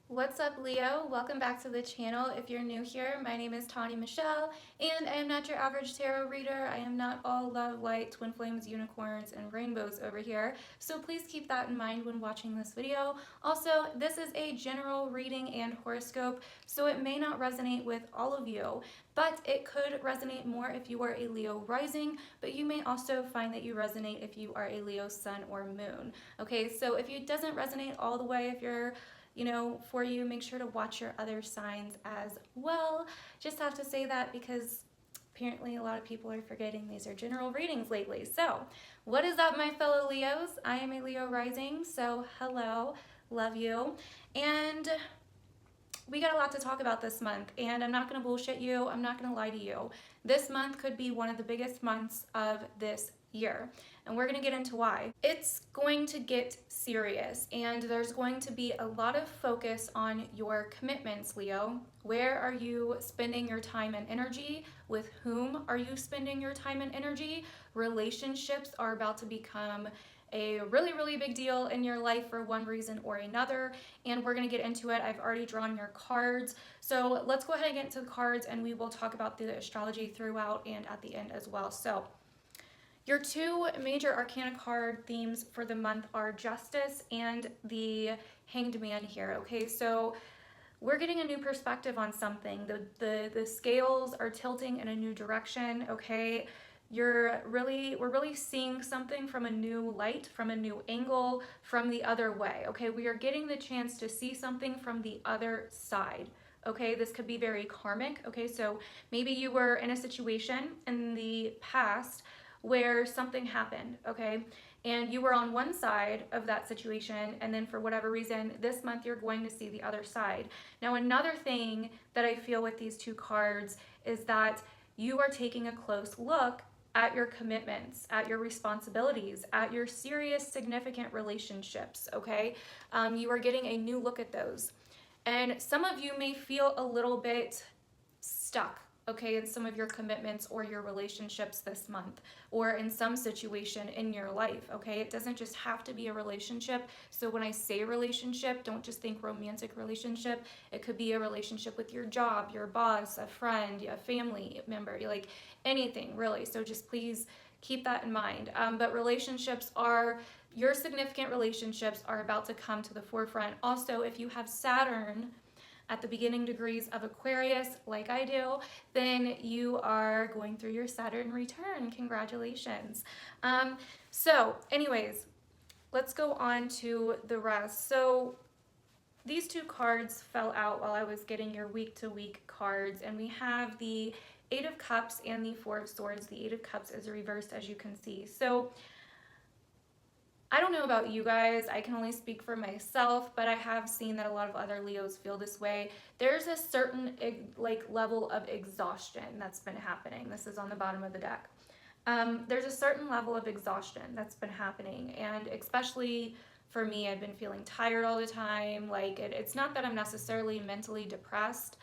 What's up, Leo? Welcome back to the channel. If you're new here, my name is Tawny Michelle, and I am not your average tarot reader. I am not all love, light, twin flames, unicorns, and rainbows over here, so please keep that in mind when watching this video. Also, this is a general reading and horoscope, so it may not resonate with all of you, but it could resonate more if you are a Leo rising, but you may also find that you resonate if you are a Leo sun or moon. Okay, so if it doesn't resonate all the way, if you're for you, make sure to watch your other signs as well. Just have to say that because apparently a lot of people are forgetting these are general readings lately. So, what is up, my fellow Leos? I am a Leo rising, so hello, love you. And we got a lot to talk about this month, and I'm not going to bullshit you. I'm not going to lie to you. This month could be one of the biggest months of this year, and we're going to get into why. It's going to get serious, and there's going to be a lot of focus on your commitments, Leo. Where are you spending your time and energy? With whom are you spending your time and energy? Relationships are about to become a really big deal in your life for one reason or another, and we're going to get into it. I've already drawn your cards, so let's go ahead and get into the cards, and we will talk about the astrology throughout and at the end as well. So your two major arcana card themes for the month are Justice and the Hanged Man here. Okay, so we're getting a new perspective on something. The scales are tilting in a new direction. Okay, we're really seeing something from a new light, from a new angle, from the other way. Okay, we are getting the chance to see something from the other side. Okay, this could be very karmic. Okay, so maybe you were in a situation in the past where something happened, okay, and you were on one side of that situation, and then for whatever reason this month you're going to see the other side. Now, another thing that I feel with these two cards is that you are taking a close look at your commitments, at your responsibilities, at your serious, significant relationships, okay? You are getting a new look at those. And some of you may feel a little bit stuck, okay, in some of your commitments or your relationships this month, or in some situation in your life, okay? It doesn't just have to be a relationship. So when I say relationship, don't just think romantic relationship. It could be a relationship with your job, your boss, a friend, a family member, like anything really. So just please keep that in mind. But your significant relationships are about to come to the forefront. Also, if you have Saturn at the beginning degrees of Aquarius, like I do, then you are going through your Saturn return. Congratulations. So anyways, let's go on to the rest. So these two cards fell out while I was getting your week-to-week cards, and we have the Eight of Cups and the Four of Swords. The Eight of Cups is reversed, as you can see. So I don't know about you guys, I can only speak for myself, but I have seen that a lot of other Leos feel this way. There's a certain level of exhaustion that's been happening. This is on the bottom of the deck. There's a certain level of exhaustion that's been happening, and especially for me, I've been feeling tired all the time. Like it's not that I'm necessarily mentally depressed,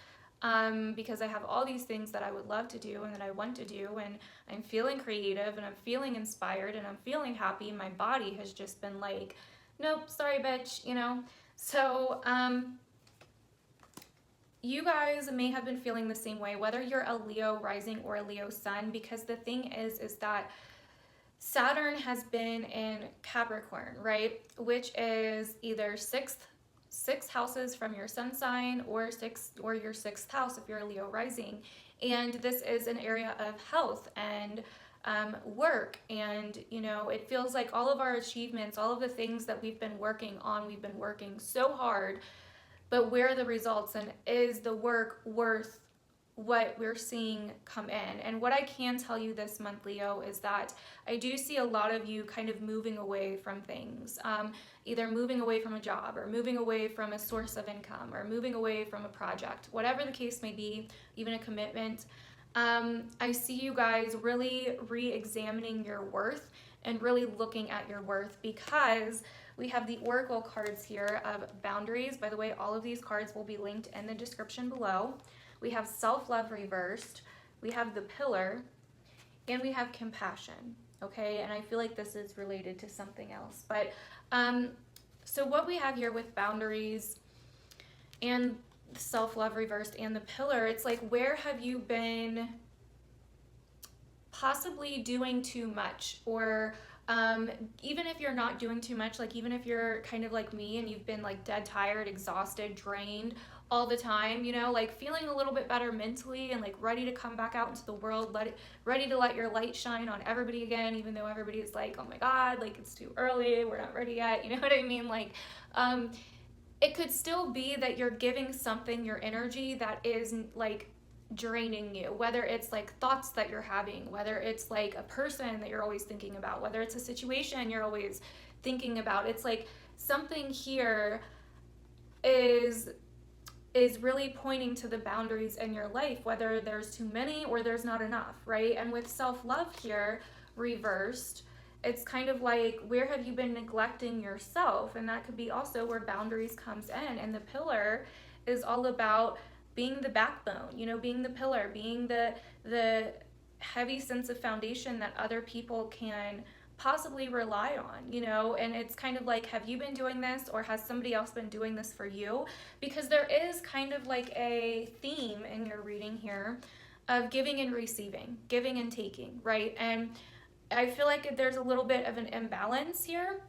because I have all these things that I would love to do and that I want to do, and I'm feeling creative and I'm feeling inspired and I'm feeling happy. My body has just been like, nope, sorry bitch, you know? So you guys may have been feeling the same way, whether you're a Leo rising or a Leo sun, because the thing is that Saturn has been in Capricorn, right? Which is either six houses from your sun sign, or your sixth house if you're a Leo rising. And this is an area of health and work, and it feels like all of our achievements, all of the things that we've been working on, we've been working so hard, but where are the results, and is the work worth what we're seeing come in? And what I can tell you this month, Leo, is that I do see a lot of you kind of moving away from things, either moving away from a job, or moving away from a source of income, or moving away from a project, whatever the case may be, even a commitment. I see you guys really re-examining your worth and really looking at your worth, because we have the Oracle cards here of boundaries. By the way, all of these cards will be linked in the description below. We have self-love reversed, we have the Pillar, and we have compassion, okay? And I feel like this is related to something else. But so what we have here with boundaries and self-love reversed and the pillar, it's like, where have you been possibly doing too much? Or even if you're not doing too much, like even if you're kind of like me and you've been like dead tired, exhausted, drained all the time, you know, like feeling a little bit better mentally and like ready to come back out into the world, ready to let your light shine on everybody again, even though everybody's like, oh my God, like it's too early, we're not ready yet, you know what I mean? Like, it could still be that you're giving something your energy that is like draining you, whether it's like thoughts that you're having, whether it's like a person that you're always thinking about, whether it's a situation you're always thinking about. It's like something here is really pointing to the boundaries in your life, whether there's too many or there's not enough, right? And with self-love here reversed, it's kind of like, where have you been neglecting yourself? And that could be also where boundaries comes in. And the pillar is all about being the backbone, you know, being the pillar, being the heavy sense of foundation that other people can possibly rely on, you know. And it's kind of like, have you been doing this, or has somebody else been doing this for you? Because there is kind of like a theme in your reading here of giving and receiving, giving and taking, right? And I feel like there's a little bit of an imbalance here.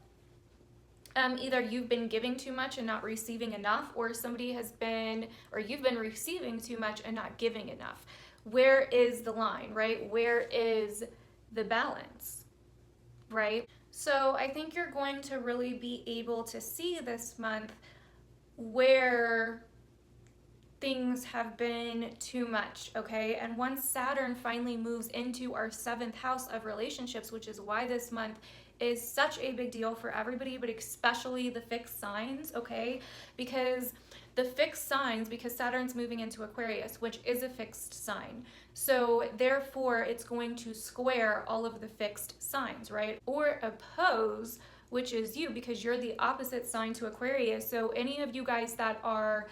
Either you've been giving too much and not receiving enough, or somebody has been, or you've been receiving too much and not giving enough. Where is the line, right? Where is the balance, right? So I think you're going to really be able to see this month where things have been too much, okay? And once Saturn finally moves into our 7th house of relationships, which is why this month is such a big deal for everybody, but especially the fixed signs, okay? Because the fixed signs, because Saturn's moving into Aquarius, which is a fixed sign. So therefore, it's going to square all of the fixed signs, right? Or oppose, which is you, because you're the opposite sign to Aquarius. So any of you guys that are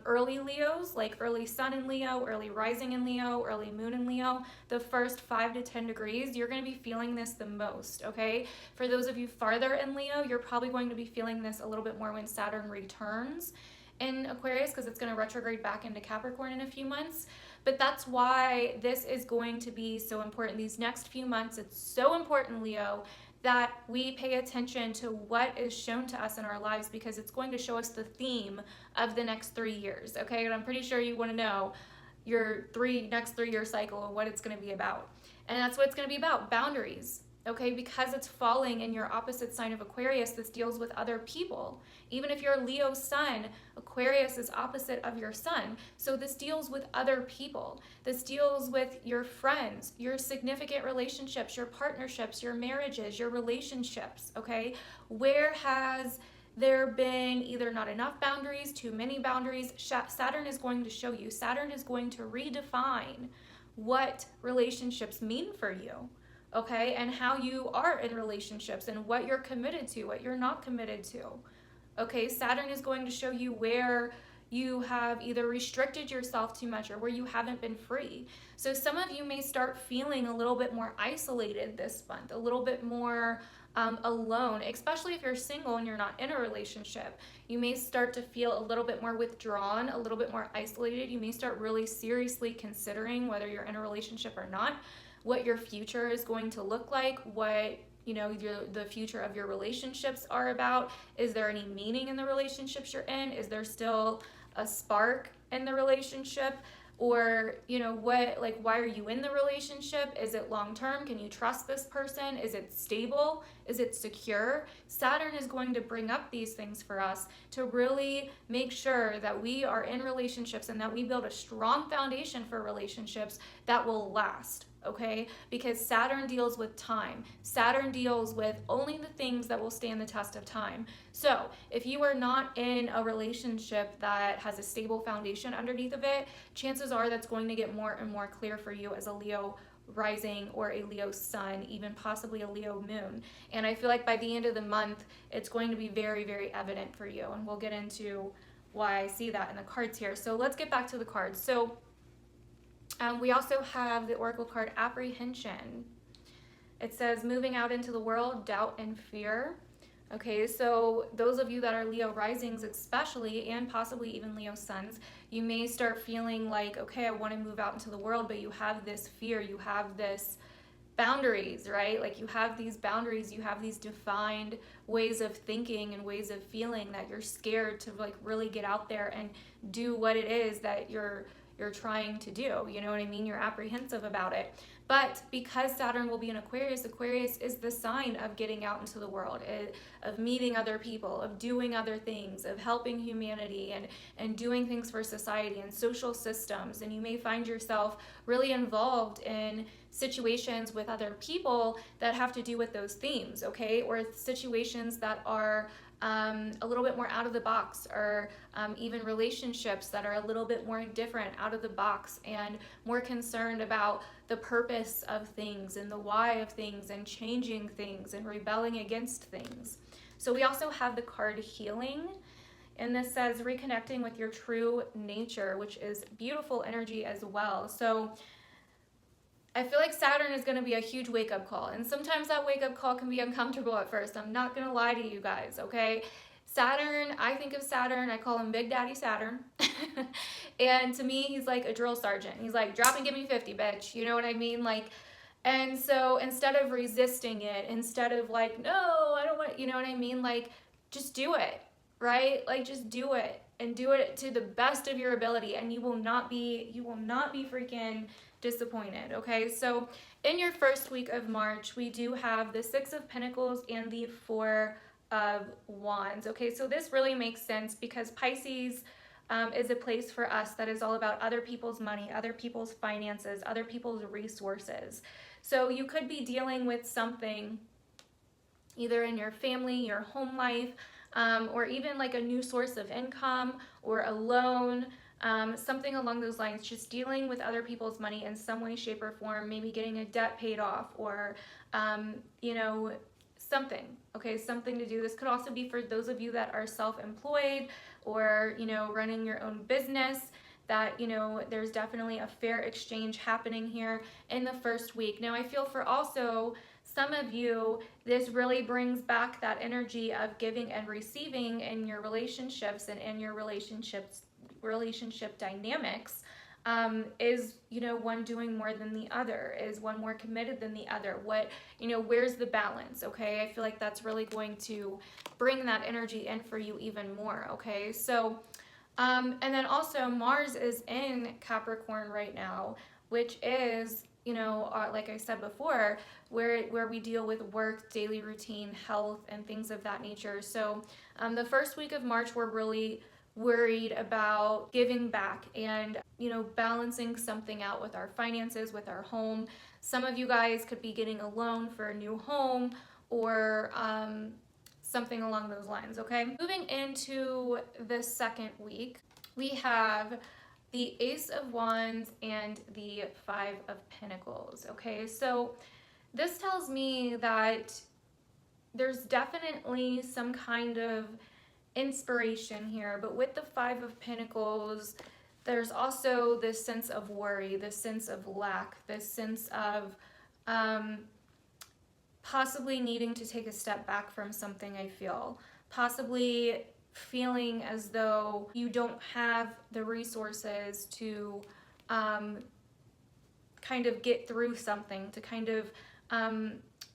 early Leos, like early sun in Leo, early rising in Leo, early moon in Leo, the first 5 to 10 degrees, you're going to be feeling this the most, okay? For those of you farther in Leo, you're probably going to be feeling this a little bit more when Saturn returns in Aquarius, because it's going to retrograde back into Capricorn in a few months. But that's why this is going to be so important. These next few months, it's so important, Leo, that we pay attention to what is shown to us in our lives, because it's going to show us the theme of the next 3 years, okay? And I'm pretty sure you want to know your next 3-year cycle and what it's going to be about. And that's what it's going to be about, boundaries, okay? Because it's falling in your opposite sign of Aquarius, this deals with other people. Even if you're Leo sun, Aquarius is opposite of your sun. So this deals with other people. This deals with your friends, your significant relationships, your partnerships, your marriages, your relationships, okay? Where has there been either not enough boundaries, too many boundaries? Saturn is going to show you. Saturn is going to redefine what relationships mean for you, okay? And how you are in relationships and what you're committed to, what you're not committed to. Okay, Saturn is going to show you where you have either restricted yourself too much or where you haven't been free. So some of you may start feeling a little bit more isolated this month, a little bit more alone, especially if you're single and you're not in a relationship. You may start to feel a little bit more withdrawn, a little bit more isolated. You may start really seriously considering whether you're in a relationship or not, what your future is going to look like, what the future of your relationships are about. Is there any meaning in the relationships you're in? Is there still a spark in the relationship? Or, why are you in the relationship? Is it long-term? Can you trust this person? Is it stable? Is it secure? Saturn is going to bring up these things for us to really make sure that we are in relationships and that we build a strong foundation for relationships that will last. Okay, because Saturn deals with time. Saturn deals with only the things that will stand the test of time. So if you are not in a relationship that has a stable foundation underneath of it, chances are that's going to get more and more clear for you as a Leo rising or a Leo sun, even possibly a Leo moon. And I feel like by the end of the month, it's going to be very, very evident for you. And we'll get into why I see that in the cards here. So let's get back to the cards. So we also have the Oracle card Apprehension. It says moving out into the world, doubt and fear. Okay, so those of you that are Leo risings especially, and possibly even Leo suns, you may start feeling like, okay, I want to move out into the world, but you have this fear, you have this boundaries, right? Like you have these boundaries, you have these defined ways of thinking and ways of feeling that you're scared to like really get out there and do what it is that you're trying to do. You know what I mean? You're apprehensive about it. But because Saturn will be in Aquarius, Aquarius is the sign of getting out into the world, of meeting other people, of doing other things, of helping humanity and doing things for society and social systems. And you may find yourself really involved in situations with other people that have to do with those themes, okay? Or situations that are a little bit more out of the box, or even relationships that are a little bit more different, out of the box, and more concerned about the purpose of things and the why of things and changing things and rebelling against things. So we also have the card healing, and this says reconnecting with your true nature, which is beautiful energy as well. So I feel like Saturn is going to be a huge wake-up call, and sometimes that wake-up call can be uncomfortable at first. I'm not going to lie to you guys, okay? Saturn, I think of Saturn, I call him Big Daddy Saturn. And to me, he's like a drill sergeant. He's like, drop and give me 50, bitch. You know what I mean? Like, and so instead of resisting it, instead of like, no, I don't want, you know what I mean? Like, just do it, right? Like, just do it, and do it to the best of your ability, and you will not be freaking disappointed, okay? So in your first week of March, we do have the Six of Pentacles and the Four of Wands, okay? So this really makes sense because Pisces is a place for us that is all about other people's money, other people's finances, other people's resources. So you could be dealing with something either in your family, your home life, or even like a new source of income or a loan, something along those lines, just dealing with other people's money in some way, shape, or form, maybe getting a debt paid off, or, you know, something, okay, something to do. This could also be for those of you that are self-employed or, you know, running your own business, that, you know, there's definitely a fair exchange happening here in the first week. Now, I feel for also some of you, this really brings back that energy of giving and receiving in your relationships and in your relationship dynamics. Is, you know, one doing more than the other? Is one more committed than the other? What, you know, where's the balance? Okay, I feel like that's really going to bring that energy in for you even more. Okay, so and then also Mars is in Capricorn right now, which is, you know, like I said before, where we deal with work, daily routine, health, and things of that nature. So the first week of March, we're really worried about giving back and, you know, balancing something out with our finances, with our home. Some of you guys could be getting a loan for a new home, or something along those lines, okay? Moving into the second week, we have the Ace of Wands and the Five of Pentacles, okay? So this tells me that there's definitely some kind of inspiration here, but with the Five of Pentacles, there's also this sense of worry, this sense of lack, this sense of possibly needing to take a step back from something, I feel. Possibly feeling as though you don't have the resources to kind of get through something, to kind of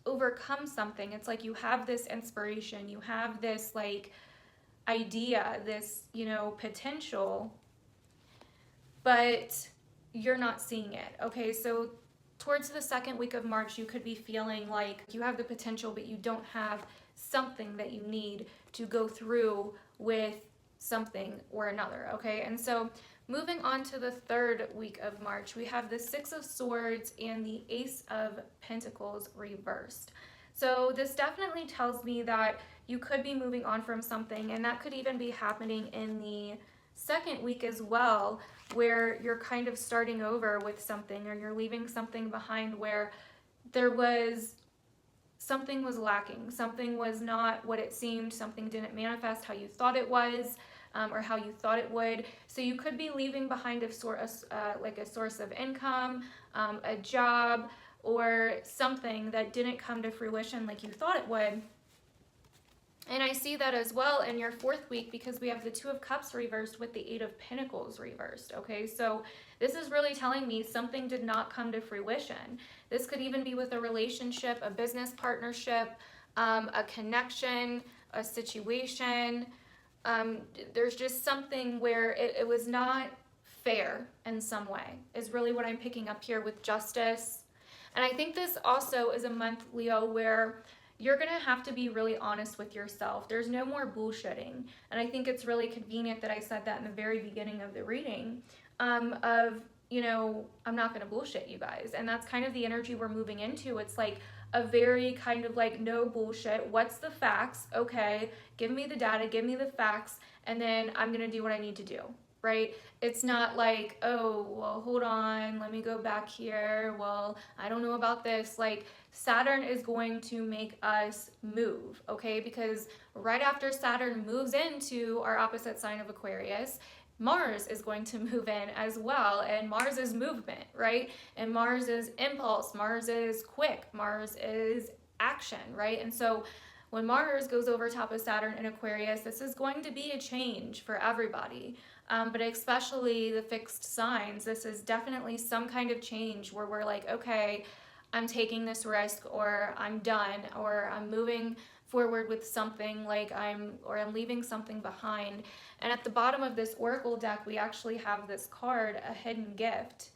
overcome something. It's like you have this inspiration, you have this like idea, this, you know, potential, but you're not seeing it, okay? So towards the second week of March, you could be feeling like you have the potential, but you don't have something that you need to go through with something or another, okay? And so moving on to the third week of March, we have the Six of Swords and the Ace of Pentacles reversed. So this definitely tells me that you could be moving on from something, and that could even be happening in the second week as well, where you're kind of starting over with something, or you're leaving something behind where there was something was lacking, something was not what it seemed, something didn't manifest how you thought it was, or how you thought it would. So you could be leaving behind like a source of income, a job, or something that didn't come to fruition like you thought it would. And I see that as well in your 4th week because we have the Two of Cups reversed with the Eight of Pentacles reversed, okay? So this is really telling me something did not come to fruition. This could even be with a relationship, a business partnership, a connection, a situation. There's just something where it was not fair in some way, is really what I'm picking up here with justice. And I think this also is a month, Leo, where you're going to have to be really honest with yourself. There's no more bullshitting. And I think it's really convenient that I said that in the very beginning of the reading, you know, I'm not going to bullshit you guys. And that's kind of the energy we're moving into. It's like a very kind of like no bullshit. What's the facts? Okay, give me the data, give me the facts, and then I'm going to do what I need to do. Right? It's not like, oh, well, hold on, let me go back here. Well, I don't know about this. Like, Saturn is going to make us move, okay? Because right after Saturn moves into our opposite sign of Aquarius, Mars is going to move in as well. And Mars is movement, right? And Mars is impulse. Mars is quick. Mars is action, right? And so when Mars goes over top of Saturn in Aquarius, this is going to be a change for everybody. But especially the fixed signs, this is definitely some kind of change where we're like, okay, I'm taking this risk, or I'm done, or I'm moving forward with something, like I'm leaving something behind. And at the bottom of this oracle deck, we actually have this card, a hidden gift.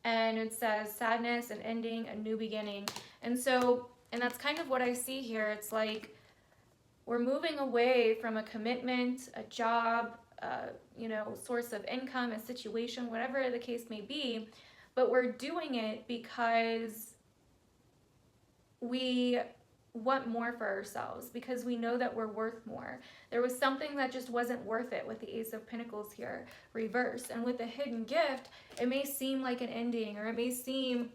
And it says sadness, an ending, a new beginning. And so, and that's kind of what I see here. It's like we're moving away from a commitment, a job, you know, source of income, a situation, whatever the case may be, but we're doing it because we want more for ourselves, because we know that we're worth more. There was something that just wasn't worth it with the Ace of Pentacles here reversed. And with the hidden gift, it may seem like an ending, or it may seem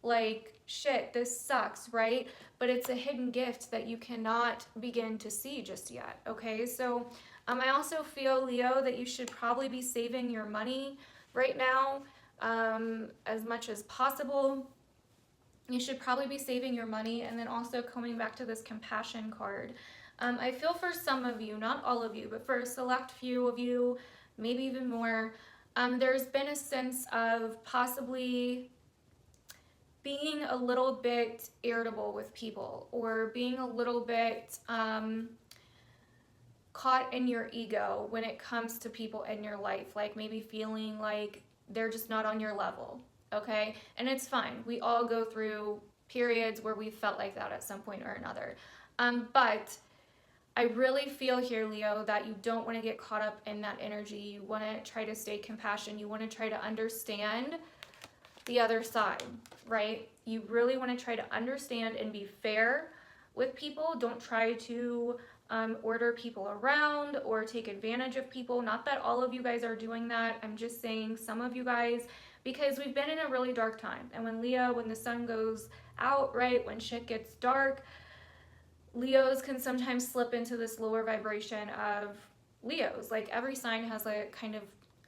like, shit, this sucks, right? But it's a hidden gift that you cannot begin to see just yet, okay? So I also feel, Leo, that you should probably be saving your money right now as much as possible. You should probably be saving your money. And then also coming back to this compassion card. I feel for some of you, not all of you, but for a select few of you, maybe even more, there's been a sense of possibly being a little bit irritable with people, or being a little bit caught in your ego when it comes to people in your life, like maybe feeling like they're just not on your level, okay? And it's fine. We all go through periods where we felt like that at some point or another. But I really feel here, Leo, that you don't want to get caught up in that energy. You want to try to stay compassionate. You want to try to understand the other side, right? You really want to try to understand and be fair with people. Don't try to order people around or take advantage of people. Not that all of you guys are doing that. I'm just saying some of you guys, because we've been in a really dark time. And when the sun goes out, right, when shit gets dark, Leos can sometimes slip into this lower vibration of Leos. Like every sign has a kind of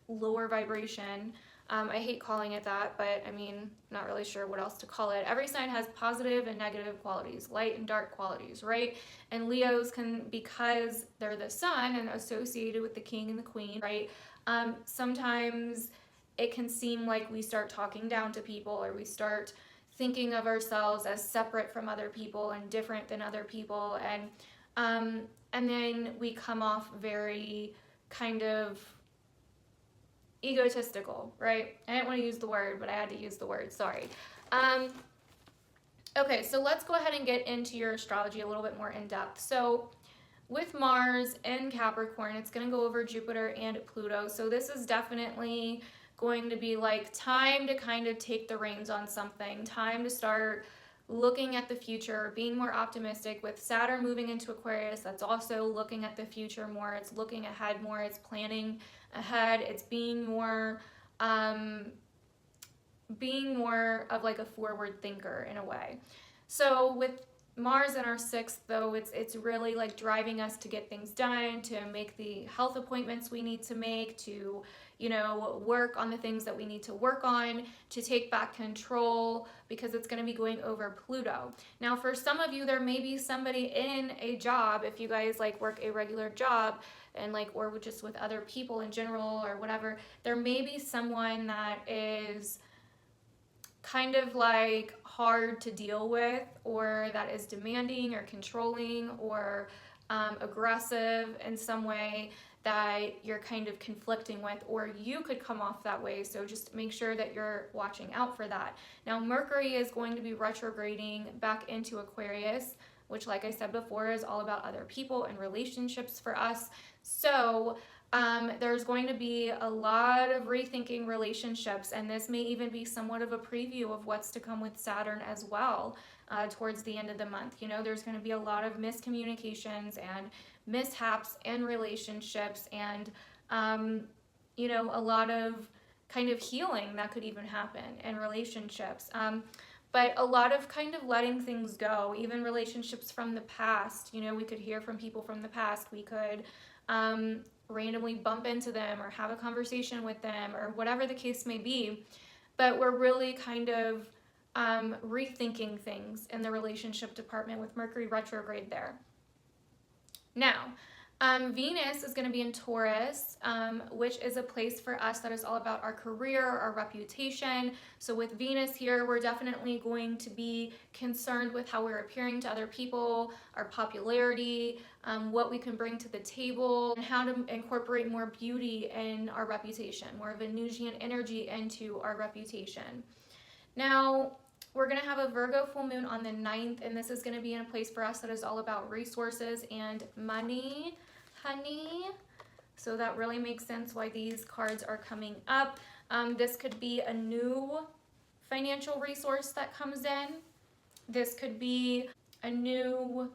lower vibration. I hate calling it that, but I mean, not really sure what else to call it. Every sign has positive and negative qualities, light and dark qualities, right? And Leos can, because they're the sun and associated with the king and the queen, right? Sometimes it can seem like we start talking down to people, or we start thinking of ourselves as separate from other people and different than other people. And then we come off very kind of egotistical, right? I didn't want to use the word, but I had to use the word, sorry. Okay, so let's go ahead and get into your astrology a little bit more in depth. So with Mars in Capricorn, it's going to go over Jupiter and Pluto. So this is definitely going to be like time to kind of take the reins on something, time to start looking at the future, being more optimistic. With Saturn moving into Aquarius, that's also looking at the future more. It's looking ahead more. It's planning ahead. It's being more of like a forward thinker in a way. So with Mars in our sixth, though, it's really like driving us to get things done, to make the health appointments we need to make, to, you know, work on the things that we need to work on, to take back control, because it's going to be going over Pluto. Now, for some of you, there may be somebody in a job, if you guys like work a regular job, and like, or just with other people in general or whatever, there may be someone that is kind of like hard to deal with, or that is demanding or controlling or aggressive in some way that you're kind of conflicting with, or you could come off that way. So just make sure that you're watching out for that. Now, Mercury is going to be retrograding back into Aquarius, which, like I said before, is all about other people and relationships for us. So there's going to be a lot of rethinking relationships, and this may even be somewhat of a preview of what's to come with Saturn as well towards the end of the month. You know, there's going to be a lot of miscommunications and mishaps in relationships, and, you know, a lot of kind of healing that could even happen in relationships. But a lot of kind of letting things go, even relationships from the past. You know, we could hear from people from the past. We could randomly bump into them or have a conversation with them or whatever the case may be. But we're really kind of rethinking things in the relationship department with Mercury retrograde there. Now, Venus is going to be in Taurus, which is a place for us that is all about our career, our reputation. So with Venus here, we're definitely going to be concerned with how we're appearing to other people, our popularity, what we can bring to the table, and how to incorporate more beauty in our reputation, more of Venusian energy into our reputation. Now, we're going to have a Virgo full moon on the 9th, and this is going to be in a place for us that is all about resources and money, honey. So that really makes sense why these cards are coming up. This could be a new financial resource that comes in. This could be a new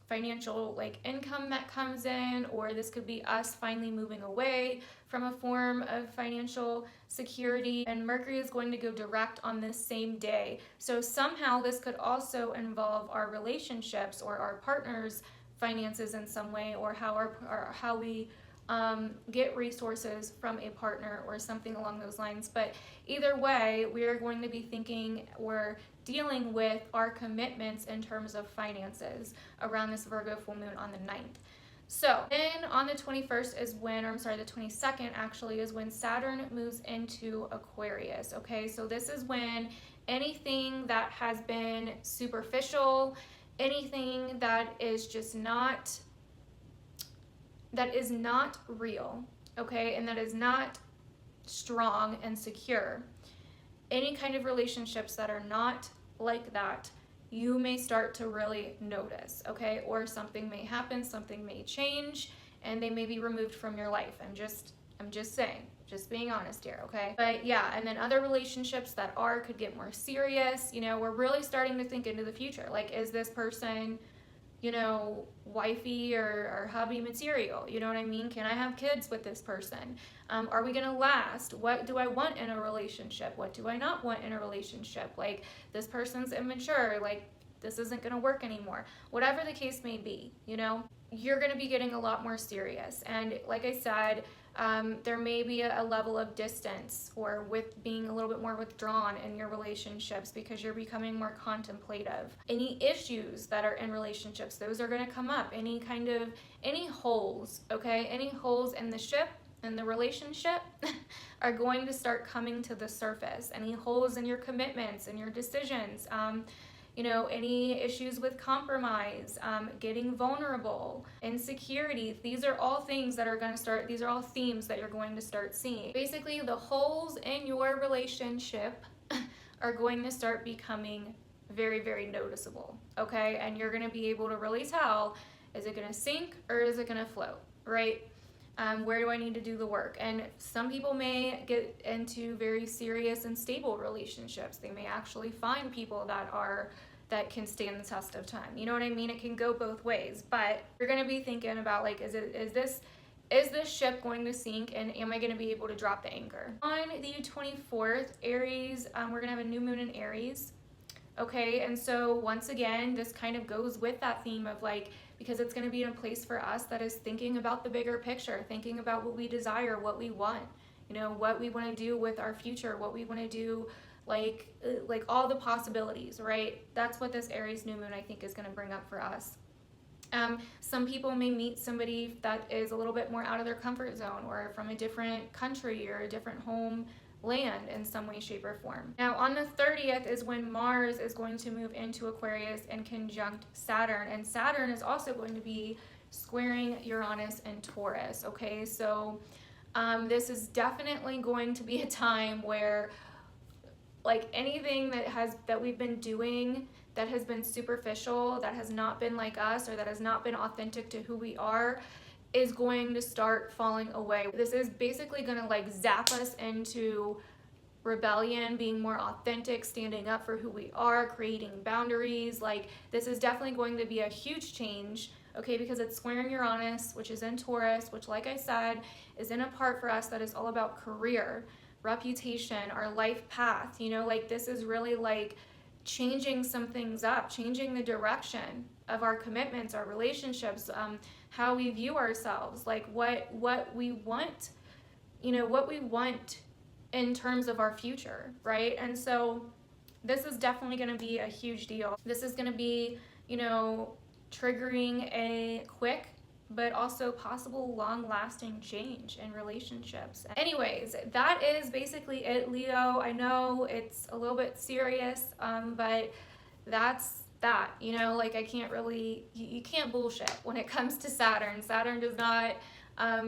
financial like income that comes in, or this could be us finally moving away from a form of financial security. And Mercury is going to go direct on this same day. So somehow this could also involve our relationships or our partners' finances in some way, or how we get resources from a partner or something along those lines. But either way, we are going to be thinking or dealing with our commitments in terms of finances around this Virgo full moon on the 9th. So then on the 21st is when, or I'm sorry, the 22nd actually is when Saturn moves into Aquarius. Okay, so this is when anything that has been superficial, anything that is just not, that is not real, okay, and that is not strong and secure, any kind of relationships that are not like that, you may start to really notice, okay? Or something may happen, something may change, and they may be removed from your life. I'm just saying, just being honest here, okay? But yeah, and then other relationships that could get more serious. You know, we're really starting to think into the future. Like, is this person, you know, wifey or hubby material? You know what I mean? Can I have kids with this person? Are we gonna last? What do I want in a relationship? What do I not want in a relationship? Like, this person's immature, like, this isn't gonna work anymore. Whatever the case may be, you know, you're gonna be getting a lot more serious. And like I said, there may be a level of distance or with being a little bit more withdrawn in your relationships because you're becoming more contemplative. Any issues that are in relationships, those are going to come up. Any holes, okay? Any holes in the ship, in the relationship are going to start coming to the surface. Any holes in your commitments and your decisions, you know, any issues with compromise, getting vulnerable, insecurity. These are all things that are going to start, these are all themes that you're going to start seeing. Basically, the holes in your relationship are going to start becoming very, very noticeable, okay? And you're going to be able to really tell, is it going to sink or is it going to float, right? Where do I need to do the work? And some people may get into very serious and stable relationships. They may actually find people that can stand the test of time. You know what I mean? It can go both ways, but you're going to be thinking about, like, is this ship going to sink, and am I going to be able to drop the anchor? On the 24th, Aries, we're going to have a new moon in Aries. Okay, and so once again, this kind of goes with that theme of like, because it's going to be in a place for us that is thinking about the bigger picture, thinking about what we desire, what we want, you know, what we want to do with our future, what we want to do, like all the possibilities, right? That's what this Aries new moon I think is going to bring up for us. Some people may meet somebody that is a little bit more out of their comfort zone, or from a different country or a different home land in some way, shape, or form. Now, on the 30th is when Mars is going to move into Aquarius and conjunct Saturn, and Saturn is also going to be squaring Uranus and Taurus. Okay, so this is definitely going to be a time where, like, anything that we've been doing that has been superficial, that has not been like us, or that has not been authentic to who we are, is going to start falling away. This is basically going to like zap us into rebellion, being more authentic, standing up for who we are, creating boundaries. Like, this is definitely going to be a huge change, okay, because it's squaring Uranus, which is in Taurus, which, like I said, is in a part for us that is all about career, reputation, our life path. You know, like, this is really like changing some things up, changing the direction of our commitments, our relationships, how we view ourselves, like what we want, you know, what we want in terms of our future, right? And so this is definitely going to be a huge deal. This is going to be, you know, triggering a quick but also possible long-lasting change in relationships. Anyways, that is basically it, Leo. I know it's a little bit serious, but that's that. You know, like, I can't really, you can't bullshit when it comes to Saturn. Saturn does not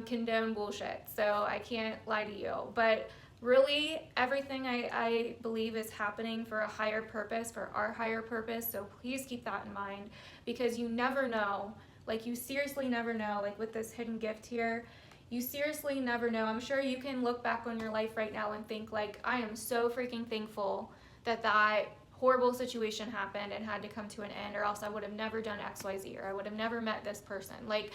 condone bullshit, so I can't lie to you. But really, everything I believe is happening for a higher purpose, for our higher purpose, so please keep that in mind, because you never know. Like, you seriously never know. Like, with this hidden gift here, you seriously never know. I'm sure you can look back on your life right now and think, like, I am so freaking thankful that that horrible situation happened and had to come to an end, or else I would have never done XYZ, or I would have never met this person. Like,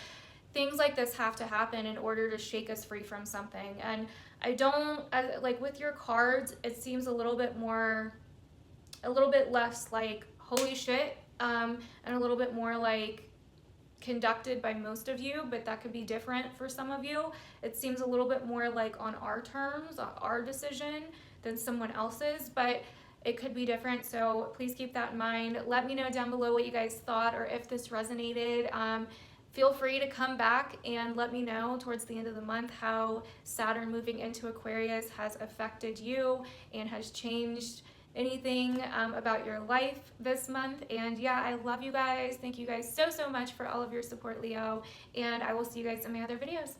things like this have to happen in order to shake us free from something. And I don't, like, with your cards, it seems a little bit less like, holy shit, and a little bit more like conducted by most of you, but that could be different for some of you. It seems a little bit more like on our terms, on our decision, than someone else's, but it could be different, so please keep that in mind. Let me know down below what you guys thought, or if this resonated. Feel free to come back and let me know towards the end of the month how Saturn moving into Aquarius has affected you and has changed anything about your life this month. And yeah, I love you guys. Thank you guys so much for all of your support, Leo, and I will see you guys in my other videos.